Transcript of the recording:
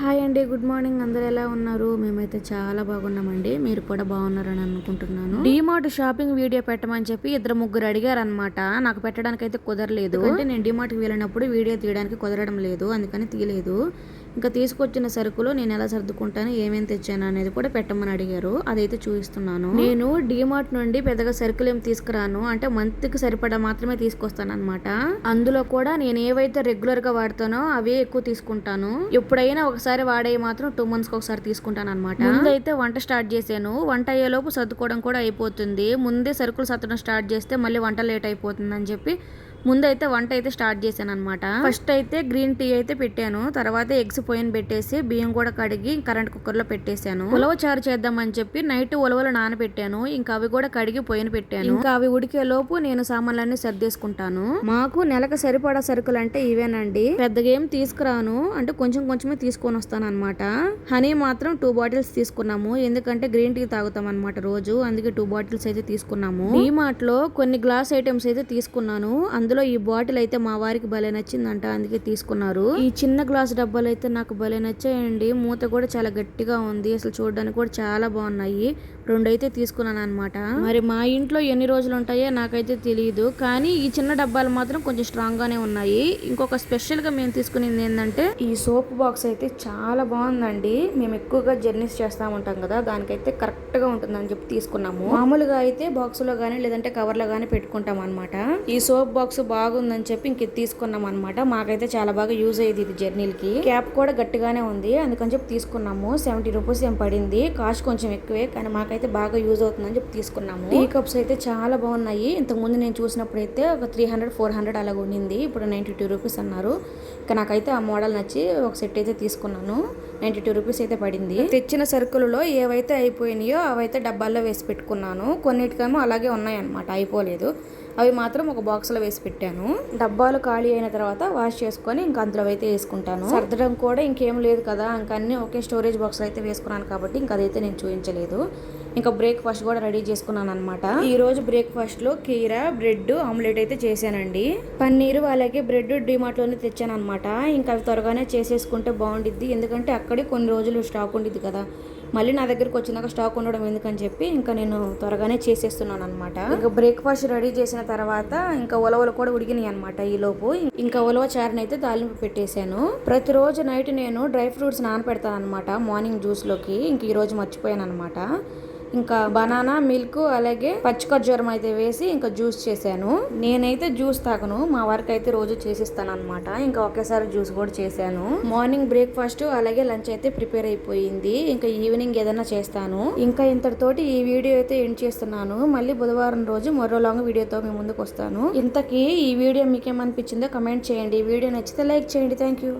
Hi అండి, good morning. అందరూ ఎలా ఉన్నారు? మేమైతే చాలా బాగున్నామండి. మీరు కూడా బాగున్నారని అనుకుంటున్నాను. డీమార్ట్ షాపింగ్ వీడియో పెట్టమని చెప్పి ఇద్దరు ముగ్గురు అడిగారనమాట. నాకు పెట్టడానికి అయితే కుదరలేదు. అంటే నేను డీమార్ట్కి వెళ్ళినప్పుడు వీడియో తీయడానికి కుదరడం లేదు, అందుకని తీయలేదు. ఇంకా తీసుకొచ్చిన సరుకులు నేను ఎలా సర్దుకుంటాను, ఏమేమి తెచ్చాను అనేది కూడా పెట్టమని అడిగారు. అదైతే చూపిస్తున్నాను. నేను డీమార్ట్ నుండి పెద్దగా సరుకులు ఏం తీసుకురాను, అంటే మంత్కి సరిపడా మాత్రమే తీసుకొస్తాను అనమాట. అందులో కూడా నేను ఏవైతే రెగ్యులర్ గా వాడతానో అవే ఎక్కువ తీసుకుంటాను. ఎప్పుడైనా ఒకసారి వాడే మాత్రం 2 months కి ఒకసారి తీసుకుంటాను అనమాట. ముందైతే వంట స్టార్ట్ చేశాను. వంట అయ్యేలోపు సర్దుకోవడం కూడా అయిపోతుంది. ముందే సరుకులు సర్దడం స్టార్ట్ చేస్తే మళ్ళీ వంట లేట్ అయిపోతుంది అని చెప్పి ముందైతే వంట అయితే స్టార్ట్ చేశాను అనమాట. ఫస్ట్ అయితే గ్రీన్ టీ అయితే పెట్టాను. తర్వాత ఎగ్స్ పొయ్యిన పెట్టేసి బియ్యం కూడా కడిగి కరెంట్ కుక్కర్ లో పెట్టేశాను. ఉలవ చారు చేద్దామని చెప్పి నైట్ ఉలవలు నానబెట్టాను. ఇంకా అవి కూడా కడిగి పొయ్యిన పెట్టాను. ఇంకా అవి ఉడికే లోపు నేను సామాన్లన్నీ సర్దేసుకుంటాను. మాకు నెలకు సరిపడా సరుకులు అంటే ఇవేనండి. పెద్దగా ఏం తీసుకురాను, అంటే కొంచెమే తీసుకొని వస్తాను అనమాట. హనీ మాత్రం 2 bottles తీసుకున్నాము, ఎందుకంటే గ్రీన్ టీ తాగుతాం అనమాట రోజు, అందుకే 2 bottles అయితే తీసుకున్నాము. డీమార్ట్ లో కొన్ని గ్లాస్ ఐటమ్స్ అయితే తీసుకున్నాను. అందులో ఈ బాటిల్ అయితే మా వారికి భలే నచ్చిందంట, అందుకే తీసుకున్నారు. ఈ చిన్న గ్లాస్ డబ్బాలు అయితే నాకు భలే నచ్చాయండి. మూత కూడా చాలా గట్టిగా ఉంది, అసలు చూడడానికి కూడా చాలా బాగున్నాయి. 2 అయితే తీసుకున్నాను అనమాట. మరి మా ఇంట్లో ఎన్ని రోజులు ఉంటాయో నాకైతే తెలియదు, కానీ ఈ చిన్న డబ్బాలు మాత్రం కొంచెం స్ట్రాంగ్ గానే ఉన్నాయి. ఇంకొక స్పెషల్ గా మేము తీసుకునేది ఏంటంటే ఈ సోప్ బాక్స్ అయితే చాలా బాగుందండి. మేము ఎక్కువగా జర్నీస్ చేస్తా ఉంటాం కదా, దానికైతే కరెక్ట్ గా ఉంటుందని చెప్పి తీసుకున్నాము. మామూలుగా అయితే బాక్స్ లో గానీ లేదంటే కవర్ లో గానీ పెట్టుకుంటాం అనమాట. ఈ సోప్ బాక్స్ బాగుందని చెప్పి ఇంక తీసుకున్నాం అనమాట. మాకైతే చాలా బాగా యూజ్ అయ్యేది ఇది జర్నీలకి. క్యాప్ కూడా గట్టిగానే ఉంది, అందుకని చెప్పి తీసుకున్నాము. 70 రూపీస్ ఏం పడింది. కాస్ట్ కొంచెం ఎక్కువే, కానీ మాకైతే బాగా యూజ్ అవుతుందని చెప్పి తీసుకున్నాము. టీ కప్స్ అయితే చాలా బాగున్నాయి. ఇంతకు ముందు నేను చూసినప్పుడు అయితే ఒక 300-400 అలాగ ఉండింది, ఇప్పుడు 92 రూపీస్ అన్నారు. ఇక నాకైతే ఆ మోడల్ నచ్చి ఒక సెట్ అయితే తీసుకున్నాను. 92 రూపీస్ అయితే పడింది. తెచ్చిన సరుకులలో ఏవైతే అయిపోయినాయో అవైతే డబ్బాల్లో వేసి పెట్టుకున్నాను. కొన్నిటికేమో అలాగే ఉన్నాయి అనమాట, అయిపోలేదు. అవి మాత్రం ఒక బాక్స్లో వేసి పెట్టాను. డబ్బాలు ఖాళీ అయిన తర్వాత వాష్ చేసుకొని ఇంకా అందులో అయితే వేసుకుంటాను. సర్దడం కూడా ఇంకేం లేదు కదా, ఇంకా అన్ని ఒకే స్టోరేజ్ బాక్స్ అయితే వేసుకున్నాను కాబట్టి ఇంకా అదైతే నేను చూపించలేదు. ఇంకా బ్రేక్ఫాస్ట్ కూడా రెడీ చేసుకున్నాను అనమాట. ఈ రోజు బ్రేక్ఫాస్ట్ లో కీరా, బ్రెడ్, ఆమ్లెట్ అయితే చేశానండి. పన్నీరు అలాగే బ్రెడ్ డీమార్ట్ లోనే తెచ్చాను అనమాట. ఇంకా అవి త్వరగానే చేసేసుకుంటే బాగుండిద్ది, ఎందుకంటే అక్కడే కొన్ని రోజులు స్టాక్ ఉండిద్ది కదా, మళ్ళీ నా దగ్గరకు వచ్చినాక స్టాక్ ఉండడం ఎందుకని చెప్పి ఇంకా నేను త్వరగానే చేసేస్తున్నాను అనమాట. ఇంకా బ్రేక్ఫాస్ట్ రెడీ చేసిన తర్వాత ఇంకా ఉలవలు కూడా ఉడికినాయి అనమాట. ఈ లోపు ఇంకా ఉలవ చారుని అయితే తాలింపు పెట్టేశాను. ప్రతిరోజు నైట్ నేను డ్రై ఫ్రూట్స్ నానపెడతాను అనమాట మార్నింగ్ జ్యూస్ లోకి. ఇంక ఈ రోజు మర్చిపోయాను అనమాట. ఇంకా బనానా, మిల్క్ అలాగే పచ్చి ఖర్జూరం అయితే వేసి ఇంకా జ్యూస్ చేశాను. నేనైతే జ్యూస్ తాగను, మా వారికి అయితే రోజు చేసిస్తాను అనమాట. ఇంకా ఒకేసారి జ్యూస్ కూడా చేశాను. మార్నింగ్ బ్రేక్ఫాస్ట్ అలాగే లంచ్ అయితే ప్రిపేర్ అయిపోయింది. ఇంకా ఈవినింగ్ ఏదైనా చేస్తాను. ఇంకా ఇంతటితోటి ఈ వీడియో అయితే ఎండ్ చేస్తున్నాను. మళ్ళీ బుధవారం రోజు మరో లాంగ్ వీడియోతో మీ ముందుకు వస్తాను. ఇంతకీ ఈ వీడియో మీకేమనిపించిందో కమెంట్ చేయండి. ఈ వీడియో నచ్చితే లైక్ చేయండి. Thank you.